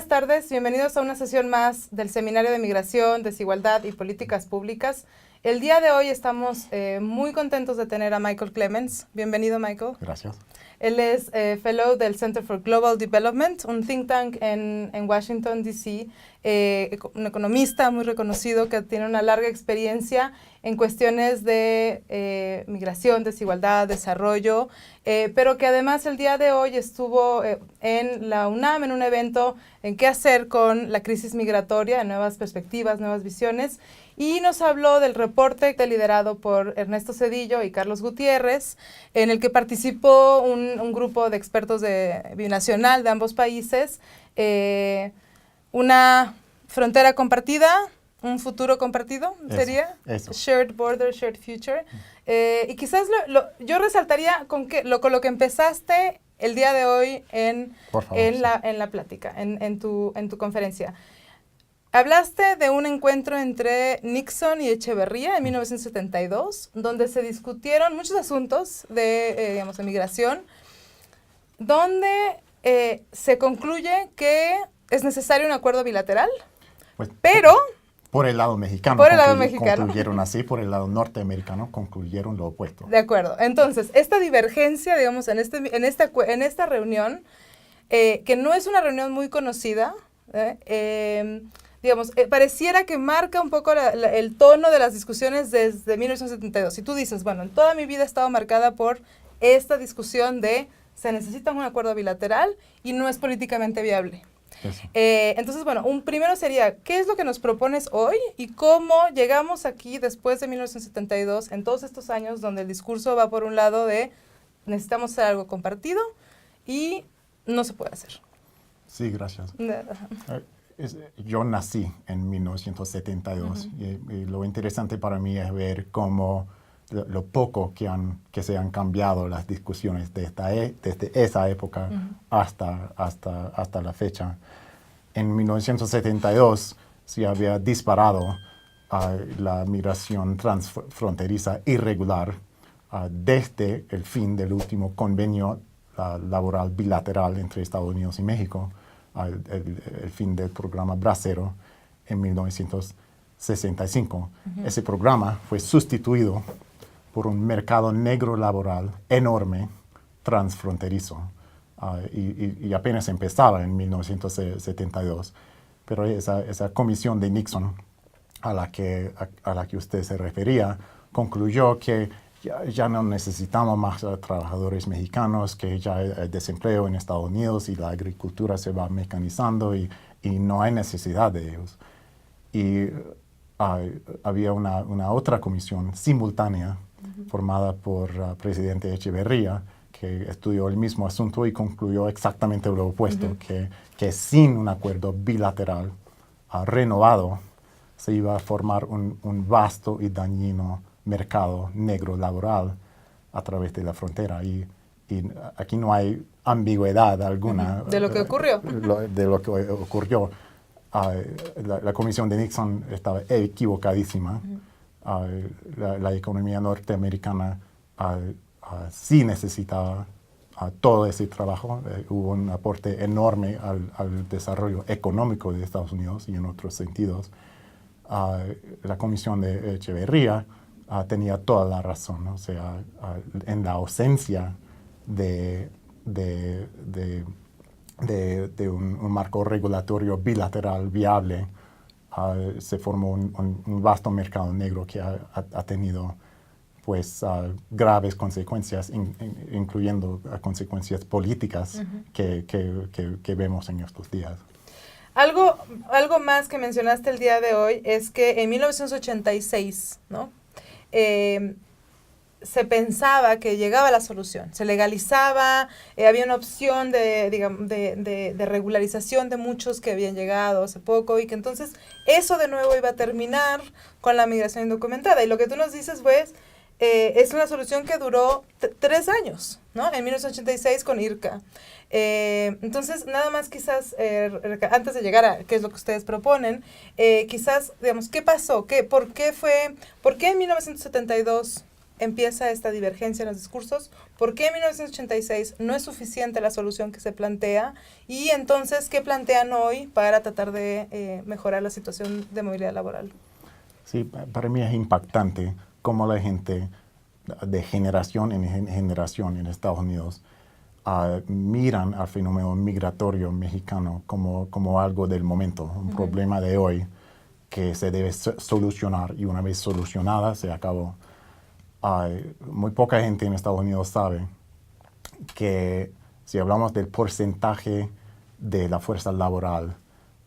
buenas tardes. Bienvenidos a una sesión más del Seminario de Migración, Desigualdad y Políticas Públicas. El día de hoy estamos muy contentos de tener a Michael Clemens. Bienvenido, Michael. Gracias. Él es Fellow del Center for Global Development, un think tank en Washington, D.C., un economista muy reconocido que tiene una larga experiencia en cuestiones de migración, desigualdad, desarrollo, pero que además el día de hoy estuvo en la UNAM en un evento en qué hacer con la crisis migratoria, nuevas perspectivas, nuevas visiones, y nos habló del reporte liderado por Ernesto Zedillo y Carlos Gutiérrez, en el que participó un grupo de expertos binacional de ambos países, una frontera compartida, un futuro compartido, ¿sería? Eso. Shared border, shared future. Y quizás yo resaltaría con lo que empezaste el día de hoy en la plática, en tu conferencia. Hablaste de un encuentro entre Nixon y Echeverría en 1972, donde se discutieron muchos asuntos de migración, donde se concluye que es necesario un acuerdo bilateral, pues, pero... Por el lado mexicano. Por el lado mexicano. Concluyeron así, por el lado norteamericano concluyeron lo opuesto. De acuerdo. Entonces, esta divergencia, digamos, en esta reunión, que no es una reunión muy conocida, pareciera que marca un poco el tono de las discusiones desde 1972. Si tú dices, bueno, en toda mi vida he estado marcada por esta discusión de se necesita un acuerdo bilateral y no es políticamente viable. Entonces, bueno, primero sería, ¿qué es lo que nos propones hoy y cómo llegamos aquí después de 1972, en todos estos años donde el discurso va por un lado de necesitamos hacer algo compartido y no se puede hacer? Sí, gracias. Yo nací en 1972 y lo interesante para mí es ver cómo lo poco que se han cambiado las discusiones desde esa época hasta la fecha. En 1972 se había disparado la migración transfronteriza irregular desde el fin del último convenio laboral bilateral entre Estados Unidos y México, el fin del programa Bracero en 1965. Ese programa fue sustituido por un mercado negro laboral enorme, transfronterizo, y apenas empezaba en 1972. Pero esa comisión de Nixon a la que usted se refería concluyó que ya no necesitamos más trabajadores mexicanos, que ya hay desempleo en Estados Unidos y la agricultura se va mecanizando y no hay necesidad de ellos. Y había una otra comisión simultánea formada por presidente Echeverría, que estudió el mismo asunto y concluyó exactamente lo opuesto, que sin un acuerdo bilateral renovado se iba a formar un vasto y dañino mercado negro laboral a través de la frontera. Y aquí no hay ambigüedad alguna. De lo que ocurrió. De lo que ocurrió. La comisión de Nixon estaba equivocadísima. La economía norteamericana sí necesitaba todo ese trabajo. Hubo un aporte enorme al desarrollo económico de Estados Unidos y en otros sentidos. La comisión de Echeverría tenía toda la razón, ¿no? O sea, en la ausencia de un marco regulatorio bilateral viable, se formó un vasto mercado negro que ha tenido pues graves consecuencias, incluyendo consecuencias políticas que vemos en estos días. Algo más que mencionaste el día de hoy es que en 1986, ¿no? Se pensaba que llegaba la solución, se legalizaba, había una opción de regularización de muchos que habían llegado hace poco y que entonces eso de nuevo iba a terminar con la migración indocumentada. Y lo que tú nos dices, pues, es una solución que duró 3 años, ¿no? En 1986 con IRCA. Entonces, nada más quizás, antes de llegar a qué es lo que ustedes proponen, quizás, digamos, ¿qué pasó? ¿Por qué en 1972 empieza esta divergencia en los discursos? ¿Por qué en 1986 no es suficiente la solución que se plantea? Y entonces, ¿qué plantean hoy para tratar de mejorar la situación de movilidad laboral? Sí, para mí es impactante cómo la gente de generación en generación en Estados Unidos miran al fenómeno migratorio mexicano como algo del momento, un problema de hoy que se debe solucionar, y una vez solucionada se acabó. Muy poca gente en Estados Unidos sabe que si hablamos del porcentaje de la fuerza laboral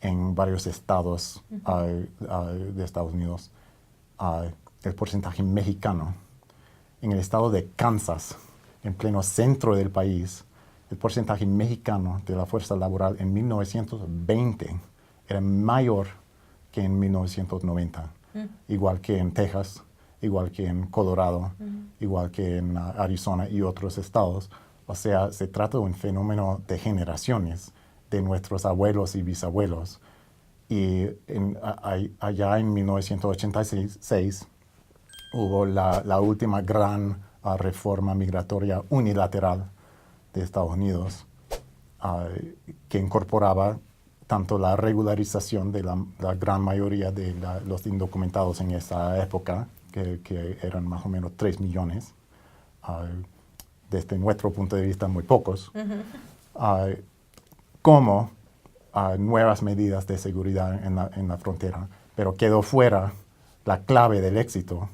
en varios estados de Estados Unidos, el porcentaje mexicano, en el estado de Kansas, en pleno centro del país, el porcentaje mexicano de la fuerza laboral en 1920 era mayor que en 1990, igual que en Texas, igual que en Colorado, igual que en Arizona y otros estados. O sea, se trata de un fenómeno de generaciones, de nuestros abuelos y bisabuelos. Y allá en 1986 hubo la última gran reforma migratoria unilateral de Estados Unidos, que incorporaba tanto la regularización de la gran mayoría de los indocumentados en esa época, que eran más o menos 3 millones, desde nuestro punto de vista muy pocos, como nuevas medidas de seguridad en la frontera, pero quedó fuera la clave del éxito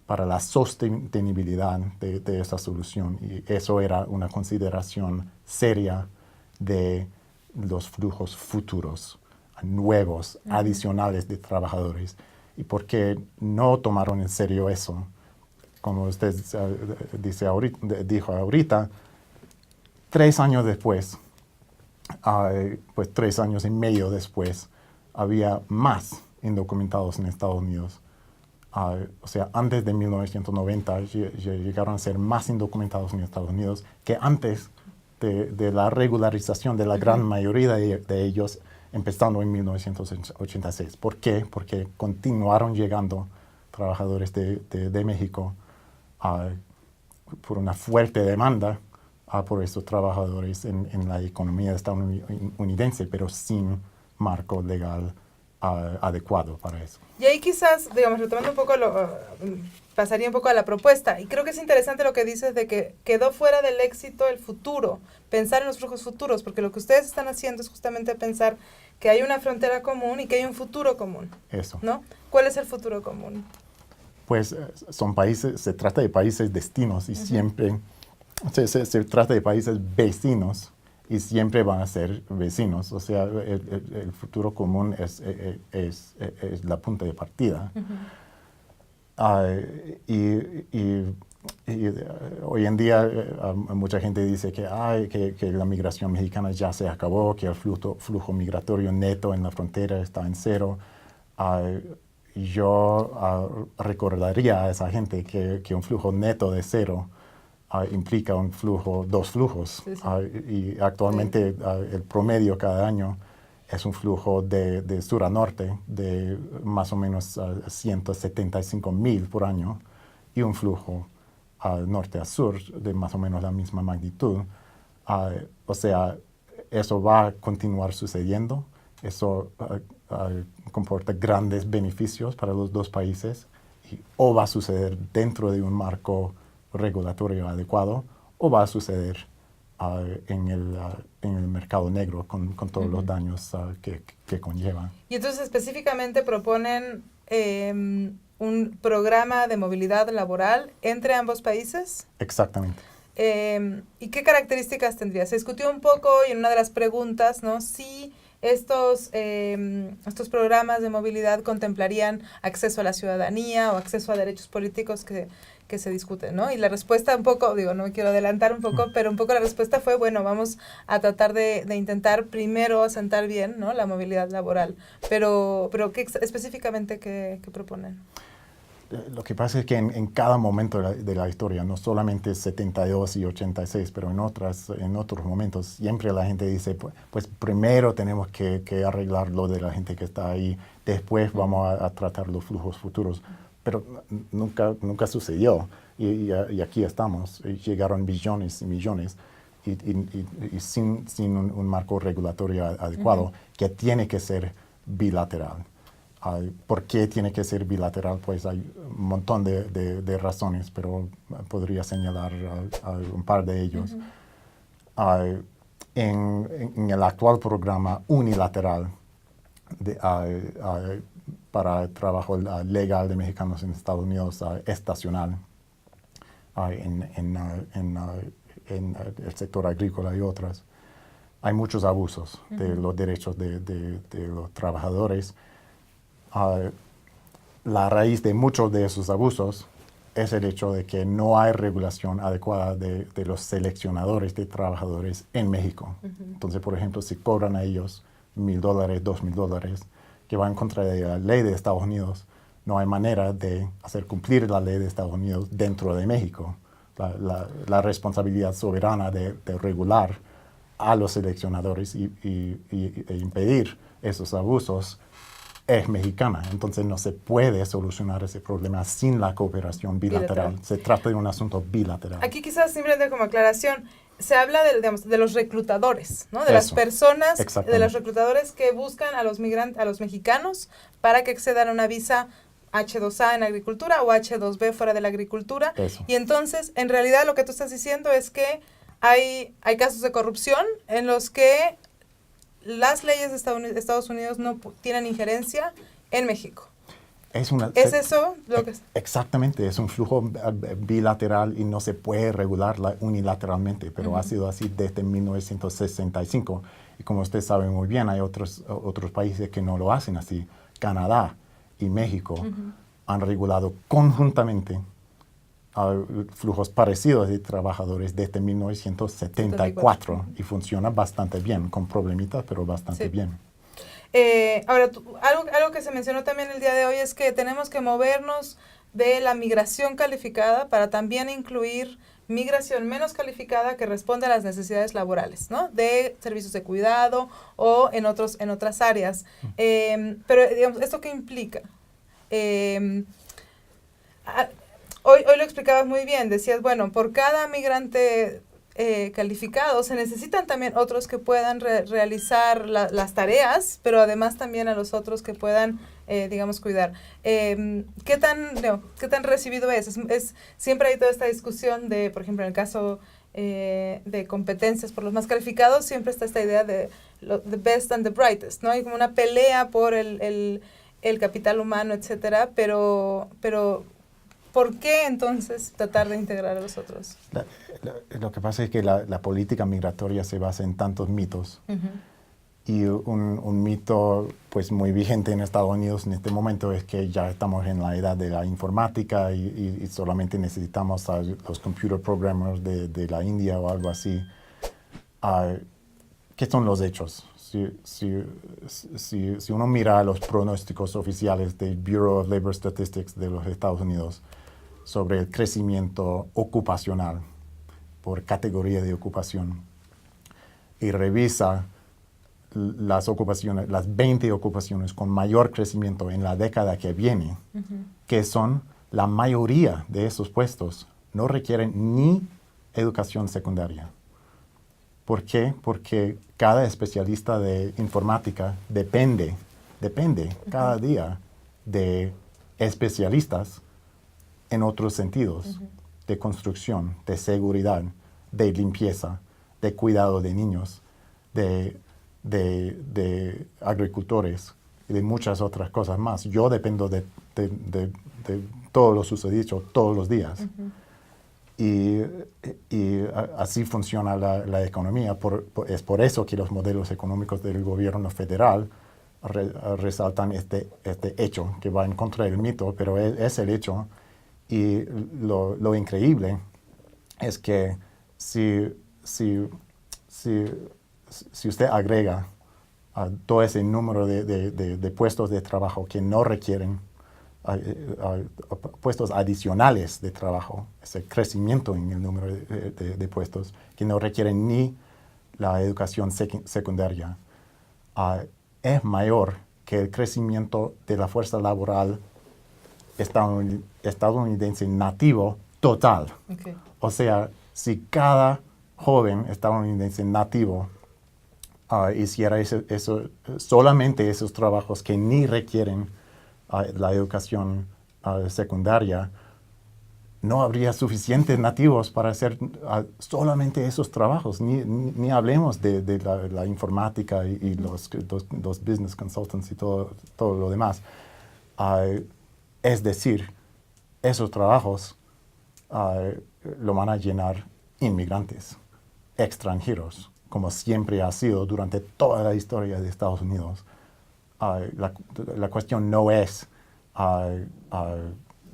para la sostenibilidad de esa solución, y eso era una consideración seria de los flujos futuros, nuevos, adicionales de trabajadores. ¿Y por qué no tomaron en serio eso? Como usted dijo ahorita, 3 años después, pues 3 años y medio después, había más indocumentados en Estados Unidos. O sea, antes de 1990 llegaron a ser más indocumentados en Estados Unidos que antes de la regularización de la gran mayoría de ellos, empezando en 1986. ¿Por qué? Porque continuaron llegando trabajadores de México por una fuerte demanda por estos trabajadores en la economía estadounidense, pero sin marco legal adecuado para eso. Y ahí quizás, digamos, retomando un poco, pasaría un poco a la propuesta. Y creo que es interesante lo que dices de que quedó fuera del éxito el futuro, pensar en los flujos futuros, porque lo que ustedes están haciendo es justamente pensar que hay una frontera común y que hay un futuro común. Eso. ¿No? ¿Cuál es el futuro común? Pues son países, se trata de países destinos y siempre se trata de países vecinos y siempre van a ser vecinos. O sea, el futuro común es la punta de partida. Y hoy en día mucha gente dice que la migración mexicana ya se acabó, que el flujo migratorio neto en la frontera está en cero. Yo recordaría a esa gente que un flujo neto de cero implica dos flujos. Sí, sí. Y actualmente el promedio cada año es un flujo de sur a norte de más o menos 175,000 por año, y un flujo norte a sur de más o menos la misma magnitud. O sea, eso va a continuar sucediendo. Eso comporta grandes beneficios para los dos países, o va a suceder dentro de un marco regulatorio adecuado, o va a suceder en el mercado negro con todos los daños que conlleva. Y entonces específicamente proponen un programa de movilidad laboral entre ambos países. Exactamente. ¿Y qué características tendría? Se discutió un poco y en una de las preguntas, ¿no? Si estos programas de movilidad contemplarían acceso a la ciudadanía o acceso a derechos políticos que se discuten, ¿no? Y la respuesta un poco, no me quiero adelantar un poco, pero un poco la respuesta fue, bueno, vamos a tratar de intentar primero asentar bien, ¿no?, la movilidad laboral. Pero ¿qué específicamente qué proponen? Lo que pasa es que en cada momento de la historia, no solamente 72 y 86, pero en otros momentos, siempre la gente dice, pues primero tenemos que arreglar lo de la gente que está ahí, después vamos a tratar los flujos futuros. pero nunca sucedió. Y aquí estamos, y llegaron billones y millones, y sin un marco regulatorio adecuado, que tiene que ser bilateral. ¿Por qué tiene que ser bilateral? Pues hay un montón de razones, pero podría señalar un par de ellos. En el actual programa unilateral para el trabajo legal de mexicanos en Estados Unidos estacional, en el sector agrícola y otras, hay muchos abusos de los derechos de los trabajadores. La raíz de muchos de esos abusos es el hecho de que no hay regulación adecuada de los seleccionadores de trabajadores en México. Entonces, por ejemplo, si cobran a ellos $1,000, $2,000, que va en contra de la ley de Estados Unidos, no hay manera de hacer cumplir la ley de Estados Unidos dentro de México. La responsabilidad soberana de regular a los seleccionadores e impedir esos abusos es mexicana. Entonces no se puede solucionar ese problema sin la cooperación bilateral. Se trata de un asunto bilateral. Aquí quizás simplemente como aclaración, se habla de los reclutadores, ¿no? De las personas, de los reclutadores que buscan a los migrantes, a los mexicanos, para que accedan a una visa H2A en agricultura o H2B fuera de la agricultura. Eso. Y entonces, en realidad lo que tú estás diciendo es que hay casos de corrupción en los que las leyes de Estados Unidos no tienen injerencia en México. ¿Es eso lo que es? Exactamente, es un flujo bilateral y no se puede regular unilateralmente, pero ha sido así desde 1965. Y como usted sabe muy bien, hay otros países que no lo hacen así. Canadá y México han regulado conjuntamente flujos parecidos de trabajadores desde 1974 y funciona bastante bien, con problemitas, pero bastante bien. Ahora, algo que se mencionó también el día de hoy es que tenemos que movernos de la migración calificada para también incluir migración menos calificada que responde a las necesidades laborales, ¿no? De servicios de cuidado o en otras áreas. Pero, digamos, ¿esto qué implica? Hoy lo explicabas muy bien, decías, bueno, por cada migrante calificado se necesitan también otros que puedan realizar las tareas, pero además también a los otros que puedan, digamos, cuidar. ¿Qué tan recibido es? Siempre hay toda esta discusión de, por ejemplo, en el caso de competencias por los más calificados, siempre está esta idea de the best and the brightest, ¿no? Hay como una pelea por el capital humano, etcétera, pero ¿por qué entonces tratar de integrar a los otros? Lo que pasa es que la política migratoria se basa en tantos mitos. Y un mito pues muy vigente en Estados Unidos en este momento es que ya estamos en la edad de la informática y solamente necesitamos a los computer programmers de la India o algo así. ¿Qué son los hechos? Si uno mira los pronósticos oficiales del Bureau of Labor Statistics de los Estados Unidos sobre el crecimiento ocupacional por categoría de ocupación y revisa las 20 ocupaciones con mayor crecimiento en la década que viene, que son la mayoría de esos puestos, no requieren ni educación secundaria. ¿Por qué? Porque cada especialista de informática depende cada día de especialistas en otros sentidos, de construcción, de seguridad, de limpieza, de cuidado de niños, de agricultores y de muchas otras cosas más. Yo dependo de todo lo sucedido todos los días. Y así funciona la economía. Es por eso que los modelos económicos del gobierno federal resaltan este hecho que va en contra del mito, pero es el hecho. Y lo increíble es que si usted agrega todo ese número de puestos de trabajo que no requieren puestos adicionales de trabajo, ese crecimiento en el número de puestos que no requieren ni la educación secundaria, es mayor que el crecimiento de la fuerza laboral estadounidense nativo total. Okay. O sea, si cada joven estadounidense nativo hiciera solamente esos trabajos que ni requieren la educación secundaria, no habría suficientes nativos para hacer solamente esos trabajos. Ni hablemos de la informática y los business consultants y todo lo demás. Es decir, esos trabajos lo van a llenar inmigrantes, extranjeros, como siempre ha sido durante toda la historia de Estados Unidos. La cuestión no es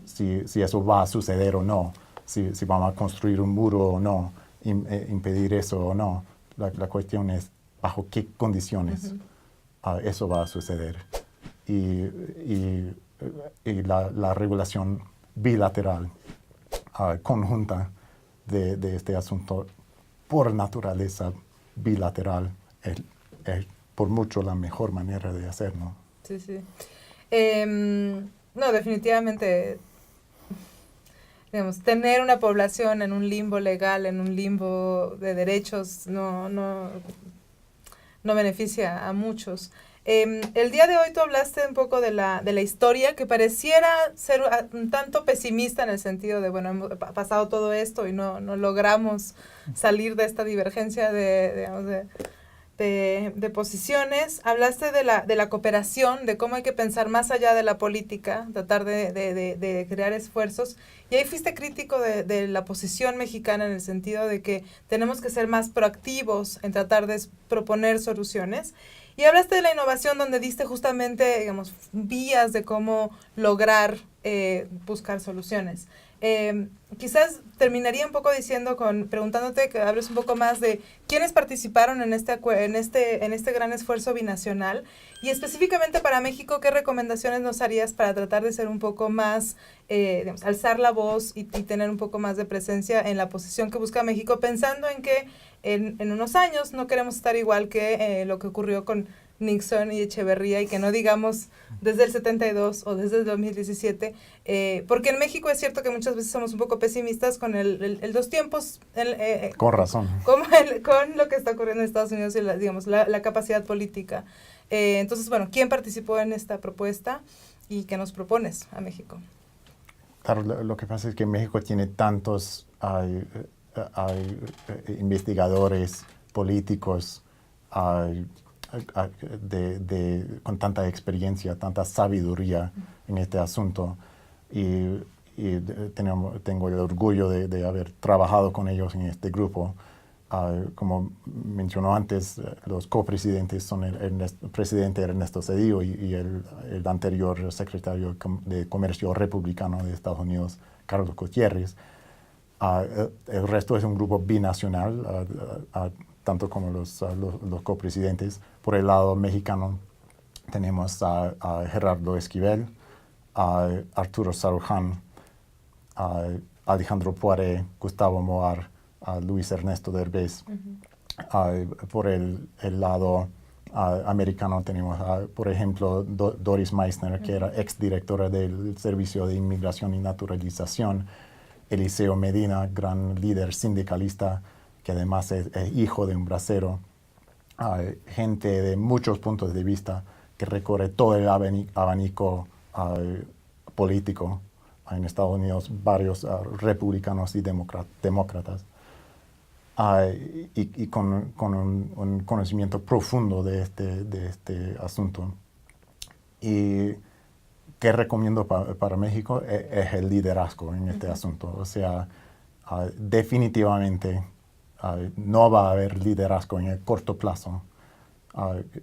si eso va a suceder o no, si vamos a construir un muro o no, impedir eso o no. La cuestión es bajo qué condiciones eso va a suceder. Y la regulación bilateral conjunta de este asunto, por naturaleza bilateral, es por mucho la mejor manera de hacerlo. Sí, sí. No, definitivamente, digamos, tener una población en un limbo legal, en un limbo de derechos, no beneficia a muchos. El día de hoy tú hablaste un poco de la historia, que pareciera ser un tanto pesimista en el sentido de, bueno, hemos pasado todo esto y no logramos salir de esta divergencia de posiciones. Hablaste de la cooperación, de cómo hay que pensar más allá de la política, tratar de crear esfuerzos. Y ahí fuiste crítico de la posición mexicana en el sentido de que tenemos que ser más proactivos en tratar de proponer soluciones. Y hablaste de la innovación, donde diste justamente, digamos, vías de cómo lograr buscar soluciones. Quizás terminaría un poco preguntándote que hables un poco más de quiénes participaron en este gran esfuerzo binacional, y específicamente para México, ¿qué recomendaciones nos harías para tratar de ser un poco más, digamos, alzar la voz y tener un poco más de presencia en la posición que busca México, pensando en que en unos años no queremos estar igual que lo que ocurrió con Nixon y Echeverría, y que no digamos desde el 72 o desde el 2017, porque en México es cierto que muchas veces somos un poco pesimistas con el dos tiempos. Con razón. Con lo que está ocurriendo en Estados Unidos y la capacidad política. Entonces, bueno, ¿quién participó en esta propuesta y qué nos propones a México? Claro, lo que pasa es que México tiene tantos investigadores, políticos, con tanta experiencia, tanta sabiduría en este asunto, y tengo el orgullo de haber trabajado con ellos en este grupo. Como mencionó antes, los copresidentes son el presidente Ernesto Zedillo y el anterior secretario de Comercio republicano de Estados Unidos, Carlos Gutiérrez. El resto es un grupo binacional, tanto como los copresidentes. Por el lado mexicano tenemos a Gerardo Esquivel, a Arturo Saruján, a Alejandro Poiré, Gustavo Moar, a Luis Ernesto Derbez. Por el lado americano tenemos, por ejemplo, Doris Meissner, que era exdirectora del Servicio de Inmigración y Naturalización; Eliseo Medina, gran líder sindicalista, que además es hijo de un bracero. Gente de muchos puntos de vista que recorre todo el abanico político en Estados Unidos, varios republicanos y demócratas, y con un conocimiento profundo de este asunto. Y ¿qué recomiendo para México? Es el liderazgo en este asunto. O sea, definitivamente no va a haber liderazgo en el corto plazo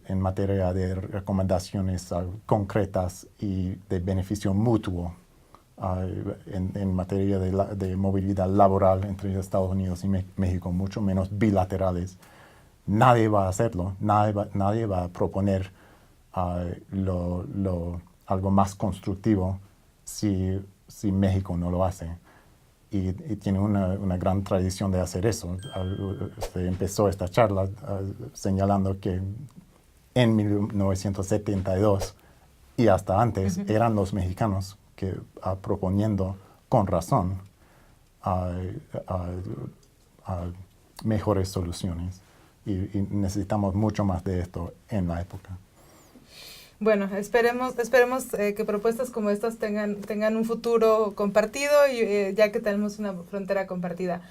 en materia de recomendaciones concretas y de beneficio mutuo en materia de movilidad laboral entre Estados Unidos y México, mucho menos bilaterales. Nadie va a hacerlo, nadie va a proponer algo más constructivo si México no lo hace. Y tiene una gran tradición de hacer eso. Se empezó esta charla señalando que en 1972 y hasta antes eran los mexicanos proponiendo con razón mejores soluciones. Y necesitamos mucho más de esto en la época. Bueno, esperemos que propuestas como estas tengan un futuro compartido, y ya que tenemos una frontera compartida.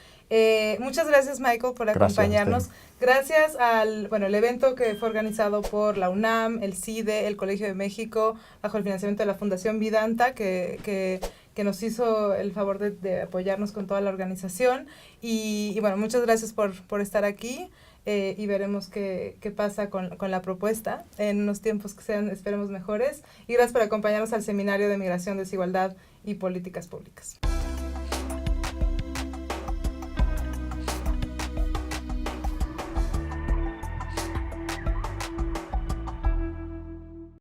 Muchas gracias, Michael, por acompañarnos. Gracias al el evento que fue organizado por la UNAM, el CIDE, el Colegio de México, bajo el financiamiento de la Fundación Vidanta, que nos hizo el favor de apoyarnos con toda la organización. Y bueno, muchas gracias por estar aquí. Y veremos qué pasa con la propuesta en unos tiempos que sean, esperemos, mejores. Y gracias por acompañarnos al Seminario de Migración, Desigualdad y Políticas Públicas.